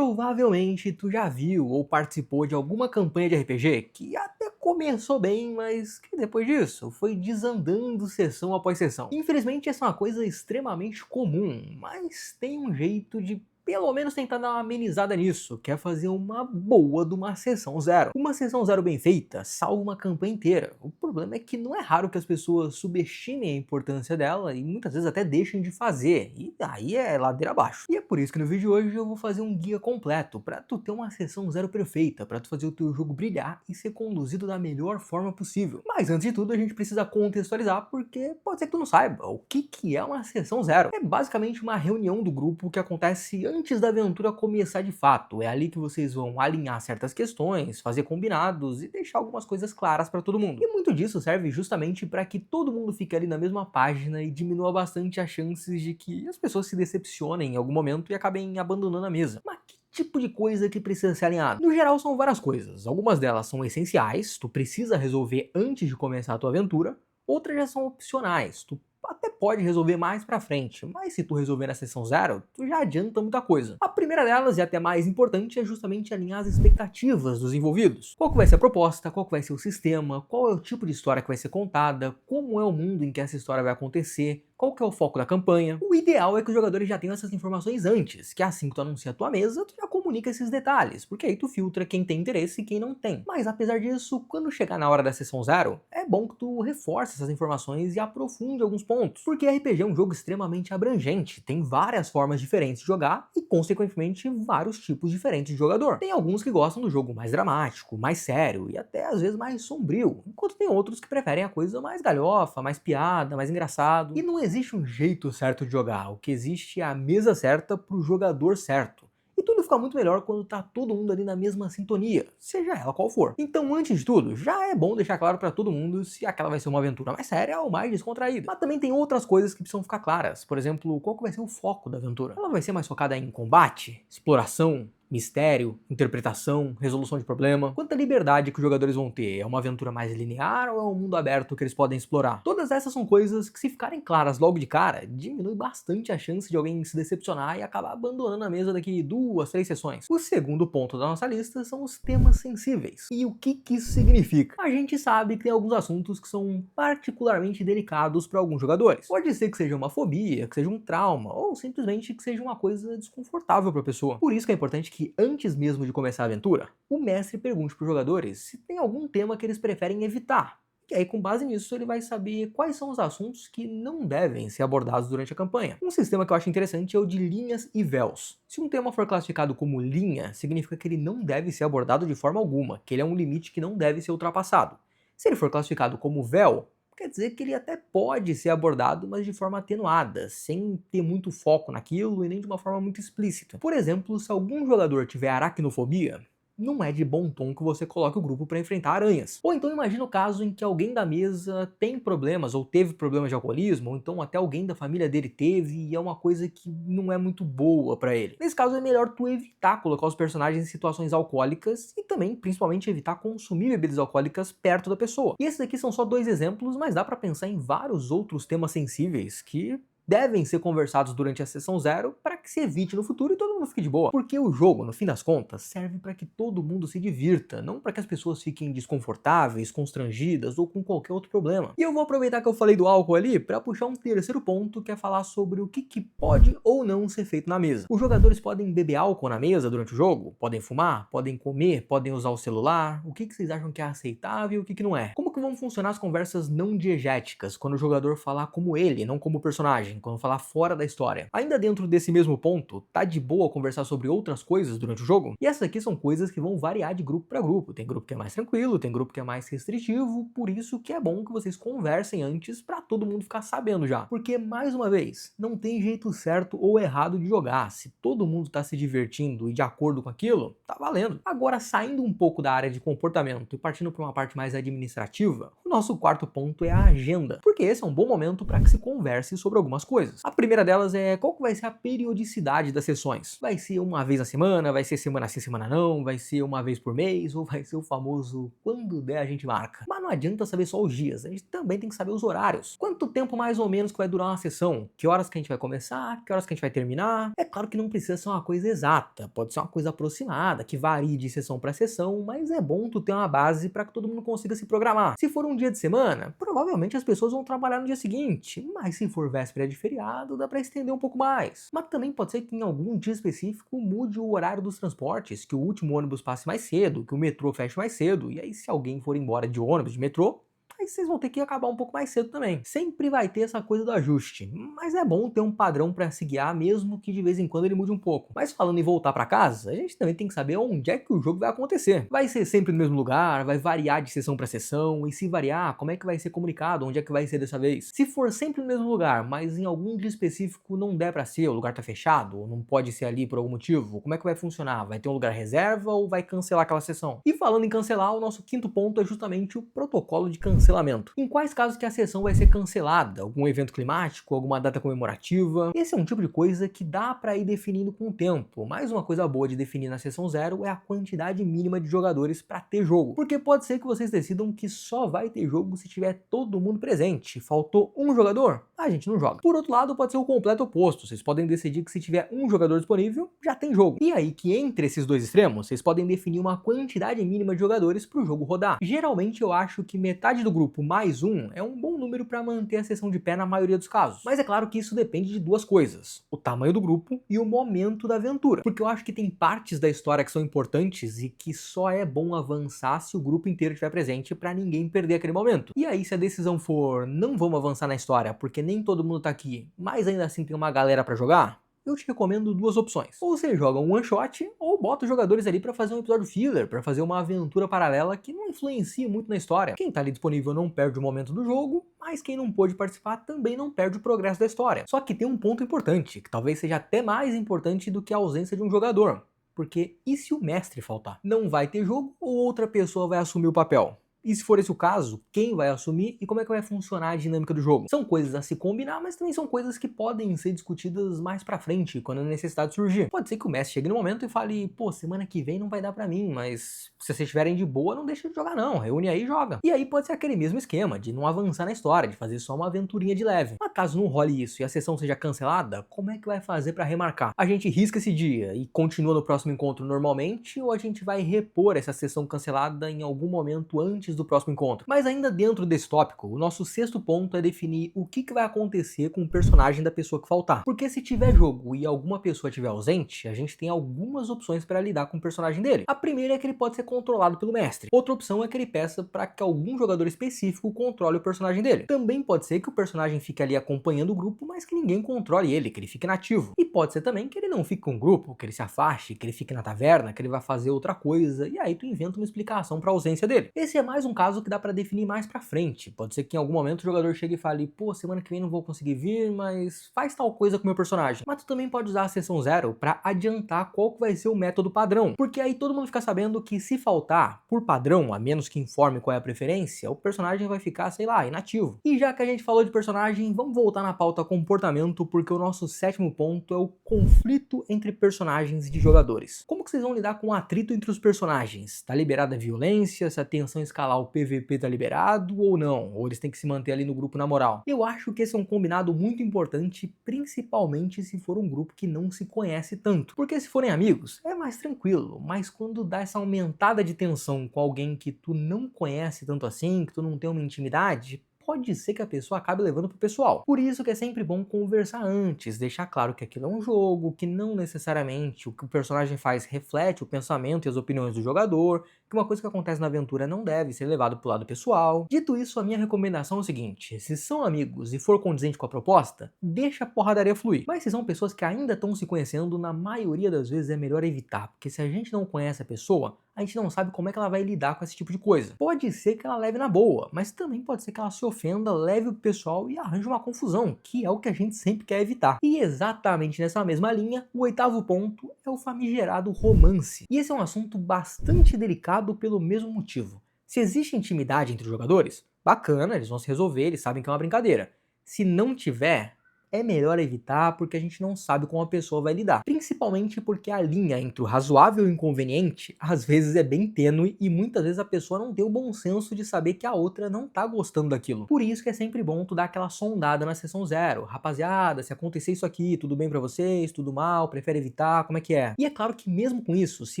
Provavelmente tu já viu ou participou de alguma campanha de RPG que até começou bem, mas que depois disso foi desandando sessão após sessão. Infelizmente essa é uma coisa extremamente comum, mas tem um jeito de pelo menos tentar dar uma amenizada nisso, que é fazer uma boa de uma sessão zero. Uma sessão zero bem feita salva uma campanha inteira. O problema é que não é raro que as pessoas subestimem a importância dela e muitas vezes até deixem de fazer, e aí é ladeira abaixo. E é por isso que no vídeo de hoje eu vou fazer um guia completo para tu ter uma sessão zero perfeita, para tu fazer o teu jogo brilhar e ser conduzido da melhor forma possível. Mas antes de tudo a gente precisa contextualizar, porque pode ser que tu não saiba o que é uma sessão zero. É basicamente uma reunião do grupo que acontece antes da aventura começar de fato. É ali que vocês vão alinhar certas questões, fazer combinados e deixar algumas coisas claras para todo mundo. E muito disso serve justamente para que todo mundo fique ali na mesma página e diminua bastante as chances de que as pessoas se decepcionem em algum momento e acabem abandonando a mesa. Mas que tipo de coisa que precisa ser alinhado? No geral são várias coisas. Algumas delas são essenciais, tu precisa resolver antes de começar a tua aventura. Outras já são opcionais, tu até pode resolver mais pra frente, mas se tu resolver na sessão zero, tu já adianta muita coisa. A primeira delas, e até mais importante, é justamente alinhar as expectativas dos envolvidos. Qual que vai ser a proposta, qual que vai ser o sistema, qual é o tipo de história que vai ser contada, como é o mundo em que essa história vai acontecer, qual que é o foco da campanha. O ideal é que os jogadores já tenham essas informações antes, que assim que tu anuncia a tua mesa, tu já comunica esses detalhes, porque aí tu filtra quem tem interesse e quem não tem. Mas apesar disso, quando chegar na hora da sessão zero, é bom que tu reforce essas informações e aprofunde alguns pontos, porque RPG é um jogo extremamente abrangente, tem várias formas diferentes de jogar e, consequentemente, vários tipos diferentes de jogador. Tem alguns que gostam do jogo mais dramático, mais sério e até às vezes mais sombrio, enquanto tem outros que preferem a coisa mais galhofa, mais piada, mais engraçado. E não existe um jeito certo de jogar, o que existe é a mesa certa pro jogador certo. E tudo fica muito melhor quando tá todo mundo ali na mesma sintonia, seja ela qual for. Então, antes de tudo, já é bom deixar claro pra todo mundo se aquela vai ser uma aventura mais séria ou mais descontraída. Mas também tem outras coisas que precisam ficar claras. Por exemplo, qual que vai ser o foco da aventura? Ela vai ser mais focada em combate, exploração, mistério, interpretação, resolução de problema? Quanta liberdade que os jogadores vão ter? É uma aventura mais linear ou é um mundo aberto que eles podem explorar? Todas essas são coisas que, se ficarem claras logo de cara, diminui bastante a chance de alguém se decepcionar e acabar abandonando a mesa daqui 2, 3 sessões. O segundo ponto da nossa lista são os temas sensíveis. E o que isso significa? A gente sabe que tem alguns assuntos que são particularmente delicados para alguns jogadores. Pode ser que seja uma fobia, que seja um trauma, ou simplesmente que seja uma coisa desconfortável para a pessoa. Por isso que é importante que antes mesmo de começar a aventura, o mestre pergunte para os jogadores se tem algum tema que eles preferem evitar. E aí, com base nisso, ele vai saber quais são os assuntos que não devem ser abordados durante a campanha. Um sistema que eu acho interessante é o de linhas e véus. Se um tema for classificado como linha, significa que ele não deve ser abordado de forma alguma, que ele é um limite que não deve ser ultrapassado. Se ele for classificado como véu, quer dizer que ele até pode ser abordado, mas de forma atenuada, sem ter muito foco naquilo e nem de uma forma muito explícita. Por exemplo, se algum jogador tiver aracnofobia, não é de bom tom que você coloque o grupo para enfrentar aranhas. Ou então imagina o caso em que alguém da mesa tem problemas ou teve problemas de alcoolismo, ou então até alguém da família dele teve e é uma coisa que não é muito boa para ele. Nesse caso é melhor tu evitar colocar os personagens em situações alcoólicas e também, principalmente, evitar consumir bebidas alcoólicas perto da pessoa. E esses aqui são só 2 exemplos, mas dá para pensar em vários outros temas sensíveis que devem ser conversados durante a sessão zero para que se evite no futuro e todo mundo fique de boa. Porque o jogo, no fim das contas, serve para que todo mundo se divirta, não para que as pessoas fiquem desconfortáveis, constrangidas ou com qualquer outro problema. E eu vou aproveitar que eu falei do álcool ali para puxar um terceiro ponto, que é falar sobre o que pode ou não ser feito na mesa. Os jogadores podem beber álcool na mesa durante o jogo? Podem fumar? Podem comer? Podem usar o celular? O que vocês acham que é aceitável e o que não é? Como que vão funcionar as conversas não diegéticas, quando o jogador falar como ele, não como personagem? Quando falar fora da história. Ainda dentro desse mesmo ponto, tá de boa conversar sobre outras coisas durante o jogo? E essas aqui são coisas que vão variar de grupo para grupo. Tem grupo que é mais tranquilo, tem grupo que é mais restritivo, por isso que é bom que vocês conversem antes para todo mundo ficar sabendo já. Porque, mais uma vez, não tem jeito certo ou errado de jogar. Se todo mundo tá se divertindo e de acordo com aquilo, tá valendo. Agora, saindo um pouco da área de comportamento e partindo para uma parte mais administrativa, comemorativa, o nosso quarto ponto é a agenda, porque esse é um bom momento para que se converse sobre algumas coisas. A primeira delas é qual que vai ser a periodicidade das sessões. Vai ser uma vez na semana, vai ser semana sim, semana não, vai ser uma vez por mês, ou vai ser o famoso quando der a gente marca. Mas não adianta saber só os dias, a gente também tem que saber os horários. Quanto tempo mais ou menos que vai durar uma sessão? Que horas que a gente vai começar? Que horas que a gente vai terminar? É claro que não precisa ser uma coisa exata, pode ser uma coisa aproximada, que varie de sessão para sessão, mas é bom tu ter uma base para que todo mundo consiga se programar. Se for um dia de semana, provavelmente as pessoas vão trabalhar no dia seguinte, mas se for véspera de feriado, dá para estender um pouco mais. Mas também pode ser que em algum dia específico mude o horário dos transportes, que o último ônibus passe mais cedo, que o metrô feche mais cedo, e aí se alguém for embora de ônibus, de metrô, aí vocês vão ter que acabar um pouco mais cedo também. Sempre vai ter essa coisa do ajuste, mas é bom ter um padrão para se guiar, mesmo que de vez em quando ele mude um pouco. Mas falando em voltar para casa, a gente também tem que saber onde é que o jogo vai acontecer. Vai ser sempre no mesmo lugar, vai variar de sessão para sessão, e se variar, como é que vai ser comunicado, onde é que vai ser dessa vez? Se for sempre no mesmo lugar, mas em algum dia específico não der para ser, o lugar tá fechado, ou não pode ser ali por algum motivo, como é que vai funcionar? Vai ter um lugar reserva ou vai cancelar aquela sessão? E falando em cancelar, o nosso quinto ponto é justamente o protocolo de cancelamento. Em quais casos que a sessão vai ser cancelada? Algum evento climático, alguma data comemorativa? Esse é um tipo de coisa que dá para ir definindo com o tempo, mas uma coisa boa de definir na sessão 0 é a quantidade mínima de jogadores para ter jogo, porque pode ser que vocês decidam que só vai ter jogo se tiver todo mundo presente. Faltou um jogador? A gente não joga. Por outro lado, pode ser o completo oposto, vocês podem decidir que se tiver um jogador disponível, já tem jogo. E aí que entre esses dois extremos, vocês podem definir uma quantidade mínima de jogadores para o jogo rodar. Geralmente eu acho que metade do grupo mais um é um bom número para manter a sessão de pé na maioria dos casos. Mas é claro que isso depende de duas coisas: o tamanho do grupo e o momento da aventura. Porque eu acho que tem partes da história que são importantes e que só é bom avançar se o grupo inteiro estiver presente para ninguém perder aquele momento. E aí se a decisão for não vamos avançar na história porque nem todo mundo tá aqui, mas ainda assim tem uma galera para jogar, eu te recomendo duas opções. Ou você joga um one shot, ou bota os jogadores ali pra fazer um episódio filler, pra fazer uma aventura paralela que não influencia muito na história. Quem tá ali disponível não perde o momento do jogo, mas quem não pôde participar também não perde o progresso da história. Só que tem um ponto importante, que talvez seja até mais importante do que a ausência de um jogador. Porque e se o mestre faltar? Não vai ter jogo ou outra pessoa vai assumir o papel? E se for esse o caso, quem vai assumir e como é que vai funcionar a dinâmica do jogo? São coisas a se combinar, mas também são coisas que podem ser discutidas mais pra frente, quando a necessidade surgir. Pode ser que o mestre chegue no momento e fale, pô, semana que vem não vai dar pra mim, mas se vocês estiverem de boa, não deixa de jogar não, reúne aí e joga. E aí pode ser aquele mesmo esquema, de não avançar na história, de fazer só uma aventurinha de leve. Mas caso não role isso e a sessão seja cancelada, como é que vai fazer pra remarcar? A gente risca esse dia e continua no próximo encontro normalmente, ou a gente vai repor essa sessão cancelada em algum momento antes do próximo encontro? Mas ainda dentro desse tópico, o nosso sexto ponto é definir o que vai acontecer com o personagem da pessoa que faltar. Porque se tiver jogo e alguma pessoa estiver ausente, a gente tem algumas opções para lidar com o personagem dele. A primeira é que ele pode ser controlado pelo mestre. Outra opção é que ele peça para que algum jogador específico controle o personagem dele. Também pode ser que o personagem fique ali acompanhando o grupo, mas que ninguém controle ele, que ele fique inativo. E pode ser também que ele não fique com o grupo, que ele se afaste, que ele fique na taverna, que ele vai fazer outra coisa, e aí tu inventa uma explicação para a ausência dele. Esse é mais um caso que dá pra definir mais pra frente. Pode ser que em algum momento o jogador chegue e fale, pô, semana que vem não vou conseguir vir, mas faz tal coisa com o meu personagem. Mas tu também pode usar a sessão 0 pra adiantar qual que vai ser o método padrão, porque aí todo mundo fica sabendo que se faltar, por padrão, a menos que informe qual é a preferência, o personagem vai ficar, sei lá, inativo. E já que a gente falou de personagem, vamos voltar na pauta comportamento, porque o nosso sétimo ponto é o conflito entre personagens e de jogadores. Como que vocês vão lidar com o atrito entre os personagens? Tá liberada a violência? Se a tensão escalar o PVP tá liberado ou não? Ou eles têm que se manter ali no grupo na moral? Eu acho que esse é um combinado muito importante, principalmente se for um grupo que não se conhece tanto. Porque se forem amigos, é mais tranquilo, mas quando dá essa aumentada de tensão com alguém que tu não conhece tanto assim, que tu não tem uma intimidade, pode ser que a pessoa acabe levando pro pessoal. Por isso que é sempre bom conversar antes, deixar claro que aquilo é um jogo, que não necessariamente o que o personagem faz reflete o pensamento e as opiniões do jogador, que uma coisa que acontece na aventura não deve ser levado pro lado pessoal. Dito isso, a minha recomendação é o seguinte: se são amigos e for condizente com a proposta, deixa a porradaria fluir. Mas se são pessoas que ainda estão se conhecendo, na maioria das vezes é melhor evitar, porque se a gente não conhece a pessoa, a gente não sabe como é que ela vai lidar com esse tipo de coisa. Pode ser que ela leve na boa, mas também pode ser que ela se ofenda, leve o pessoal e arranje uma confusão, que é o que a gente sempre quer evitar. E exatamente nessa mesma linha, o oitavo ponto é o famigerado romance. E esse é um assunto bastante delicado pelo mesmo motivo. Se existe intimidade entre os jogadores, bacana, eles vão se resolver, eles sabem que é uma brincadeira. Se não tiver, é melhor evitar porque a gente não sabe como a pessoa vai lidar. Principalmente porque a linha entre o razoável e o inconveniente às vezes é bem tênue e muitas vezes a pessoa não tem o bom senso de saber que a outra não tá gostando daquilo. Por isso que é sempre bom tu dar aquela sondada na sessão 0. Rapaziada, se acontecer isso aqui, tudo bem pra vocês? Tudo mal? Prefere evitar? Como é que é? E é claro que mesmo com isso, se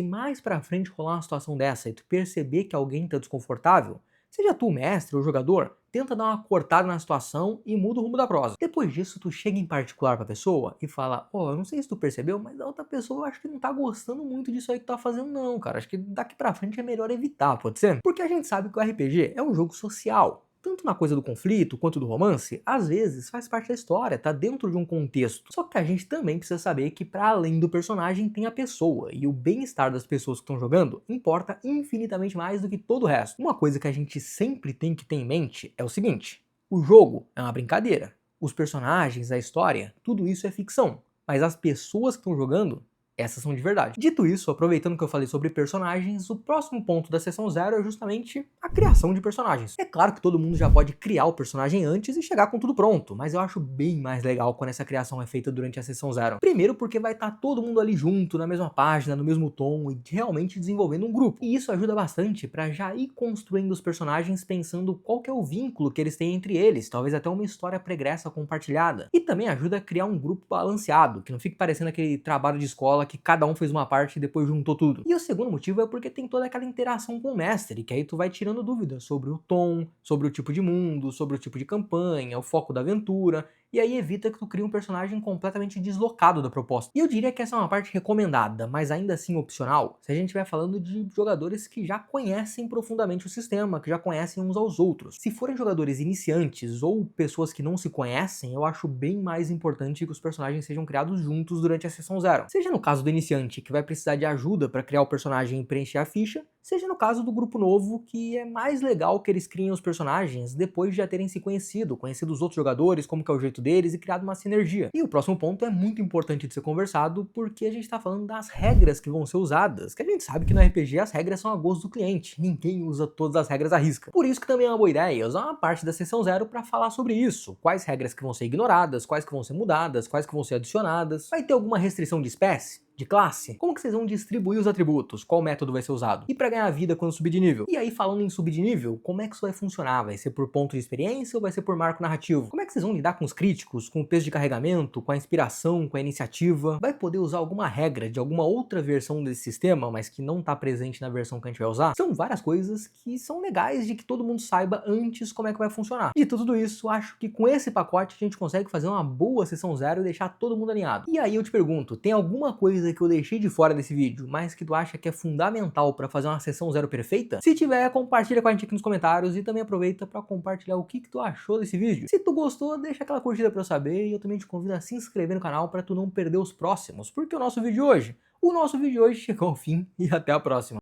mais pra frente rolar uma situação dessa e tu perceber que alguém tá desconfortável, seja tu o mestre ou o jogador, tenta dar uma cortada na situação e muda o rumo da prosa. Depois disso, tu chega em particular pra pessoa e fala: ó, eu não sei se tu percebeu, mas a outra pessoa eu acho que não tá gostando muito disso aí que tu tá fazendo não, cara. Acho que daqui pra frente é melhor evitar, pode ser? Porque a gente sabe que o RPG é um jogo social. Tanto na coisa do conflito quanto do romance, às vezes faz parte da história, tá dentro de um contexto. Só que a gente também precisa saber que para além do personagem tem a pessoa, e o bem-estar das pessoas que estão jogando importa infinitamente mais do que todo o resto. Uma coisa que a gente sempre tem que ter em mente é o seguinte: o jogo é uma brincadeira. Os personagens, a história, tudo isso é ficção. Mas as pessoas que estão jogando, essas são de verdade. Dito isso, aproveitando que eu falei sobre personagens, o próximo ponto da sessão 0 é justamente a criação de personagens. É claro que todo mundo já pode criar o personagem antes e chegar com tudo pronto, mas eu acho bem mais legal quando essa criação é feita durante a sessão 0. Primeiro porque vai estar todo mundo ali junto, na mesma página, no mesmo tom e realmente desenvolvendo um grupo. E isso ajuda bastante para já ir construindo os personagens pensando qual que é o vínculo que eles têm entre eles, talvez até uma história pregressa compartilhada. E também ajuda a criar um grupo balanceado, que não fique parecendo aquele trabalho de escola que cada um fez uma parte e depois juntou tudo. E o segundo motivo é porque tem toda aquela interação com o mestre, que aí tu vai tirando dúvidas sobre o tom, sobre o tipo de mundo, sobre o tipo de campanha, o foco da aventura, e aí evita que tu crie um personagem completamente deslocado da proposta. E eu diria que essa é uma parte recomendada, mas ainda assim opcional, se a gente estiver falando de jogadores que já conhecem profundamente o sistema, que já conhecem uns aos outros. Se forem jogadores iniciantes ou pessoas que não se conhecem, eu acho bem mais importante que os personagens sejam criados juntos durante a sessão 0. Seja no caso do iniciante, que vai precisar de ajuda para criar o personagem e preencher a ficha, seja no caso do grupo novo, que é mais legal que eles criem os personagens depois de já terem se conhecido os outros jogadores, como que é o jeito deles e criado uma sinergia. E o próximo ponto é muito importante de ser conversado porque a gente tá falando das regras que vão ser usadas, que a gente sabe que no RPG as regras são a gosto do cliente, ninguém usa todas as regras à risca. Por isso que também é uma boa ideia usar uma parte da sessão 0 para falar sobre isso, quais regras que vão ser ignoradas, quais que vão ser mudadas, quais que vão ser adicionadas, vai ter alguma restrição de espécie? De classe? Como que vocês vão distribuir os atributos? Qual método vai ser usado? E para ganhar vida quando subir de nível? E aí, falando em subir de nível, como é que isso vai funcionar? Vai ser por ponto de experiência ou vai ser por marco narrativo? Como é que vocês vão lidar com os críticos, com o peso de carregamento, com a inspiração, com a iniciativa? Vai poder usar alguma regra de alguma outra versão desse sistema, mas que não está presente na versão que a gente vai usar? São várias coisas que são legais de que todo mundo saiba antes como é que vai funcionar. E tudo isso, acho que com esse pacote a gente consegue fazer uma boa sessão 0 e deixar todo mundo alinhado. E aí eu te pergunto, tem alguma coisa que eu deixei de fora desse vídeo, mas que tu acha que é fundamental para fazer uma sessão 0 perfeita? Se tiver, compartilha com a gente aqui nos comentários e também aproveita para compartilhar o que tu achou desse vídeo. Se tu gostou, deixa aquela curtida para eu saber e eu também te convido a se inscrever no canal para tu não perder os próximos, porque o nosso vídeo de hoje chegou ao fim e até a próxima.